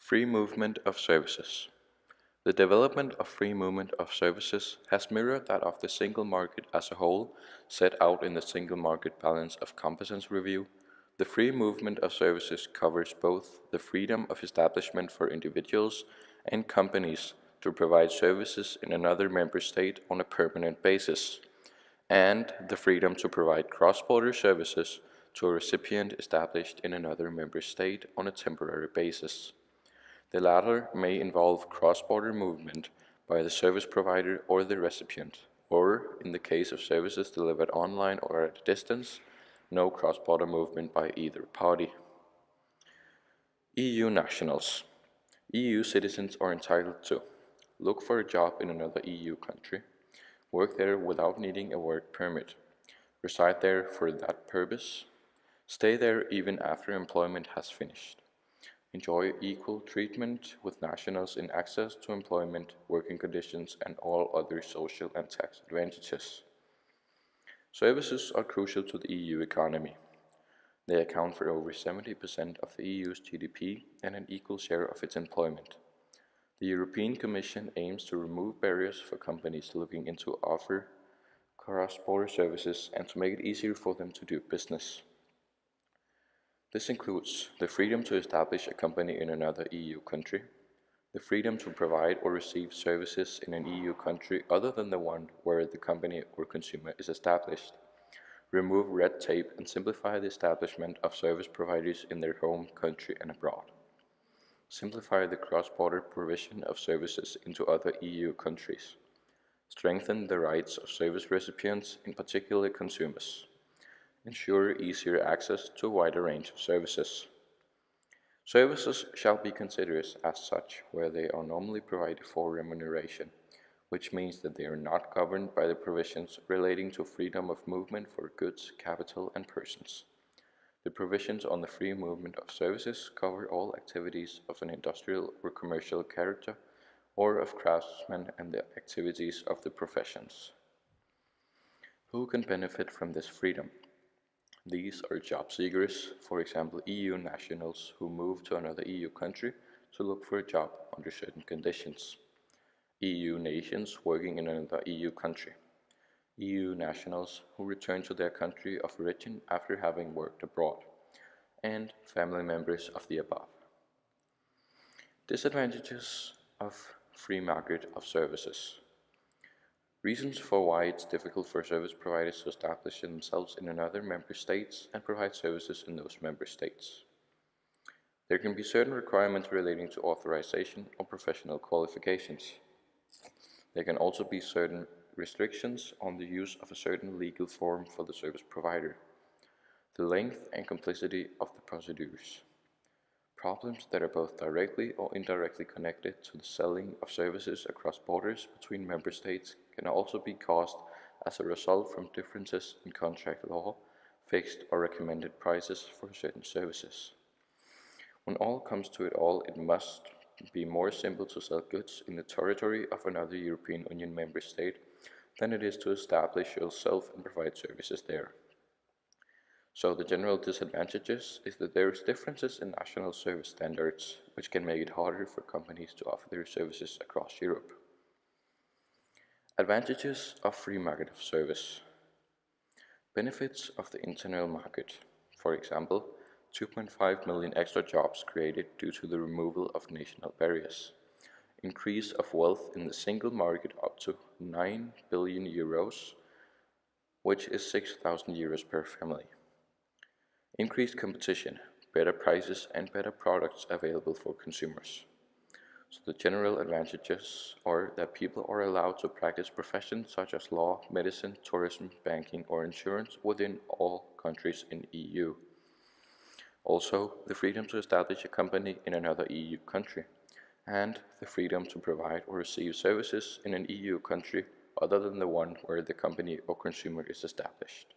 Free movement of services. The development of free movement of services has mirrored that of the single market as a whole, set out in the Single Market Balance of Competence Review. The free movement of services covers both the freedom of establishment for individuals and companies to provide services in another member state on a permanent basis, and the freedom to provide cross-border services to a recipient established in another member state on a temporary basis. The latter may involve cross-border movement by the service provider or the recipient, or, in the case of services delivered online or at a distance, no cross-border movement by either party. EU nationals. EU citizens are entitled to look for a job in another EU country, work there without needing a work permit, reside there for that purpose, stay there even after employment has finished, enjoy equal treatment with nationals in access to employment, working conditions, and all other social and tax advantages. Services are crucial to the EU economy. They account for over 70% of the EU's GDP and an equal share of its employment. The European Commission aims to remove barriers for companies looking into offer cross-border services and to make it easier for them to do business. This includes the freedom to establish a company in another EU country, the freedom to provide or receive services in an EU country other than the one where the company or consumer is established, remove red tape and simplify the establishment of service providers in their home country and abroad, simplify the cross-border provision of services into other EU countries, strengthen the rights of service recipients, in particular consumers, ensure easier access to a wider range of services. Services shall be considered as such where they are normally provided for remuneration, which means that they are not governed by the provisions relating to freedom of movement for goods, capital, and persons. The provisions on the free movement of services cover all activities of an industrial or commercial character, or of craftsmen and the activities of the professions. Who can benefit from this freedom? These are job seekers, for example EU nationals who move to another EU country to look for a job under certain conditions, EU nations working in another EU country, EU nationals who return to their country of origin after having worked abroad, and family members of the above. Disadvantages of free market of services. Reasons for why it's difficult for service providers to establish themselves in another member states and provide services in those member states. There can be certain requirements relating to authorization or professional qualifications. There can also be certain restrictions on the use of a certain legal form for the service provider, the length and complexity of the procedures. Problems that are both directly or indirectly connected to the selling of services across borders between member states can also be caused as a result from differences in contract law, fixed or recommended prices for certain services. When all comes to it all, it must be more simple to sell goods in the territory of another European Union member state than it is to establish yourself and provide services there. So the general disadvantages is that there is differences in national service standards, which can make it harder for companies to offer their services across Europe. Advantages of free market of service. Benefits of the internal market. For example, 2.5 million extra jobs created due to the removal of national barriers. Increase of wealth in the single market up to 9 billion euros, which is 6,000 euros per family. Increased competition, better prices and better products available for consumers. So the general advantages are that people are allowed to practice professions such as law, medicine, tourism, banking or insurance within all countries in EU. Also, the freedom to establish a company in another EU country, and the freedom to provide or receive services in an EU country other than the one where the company or consumer is established.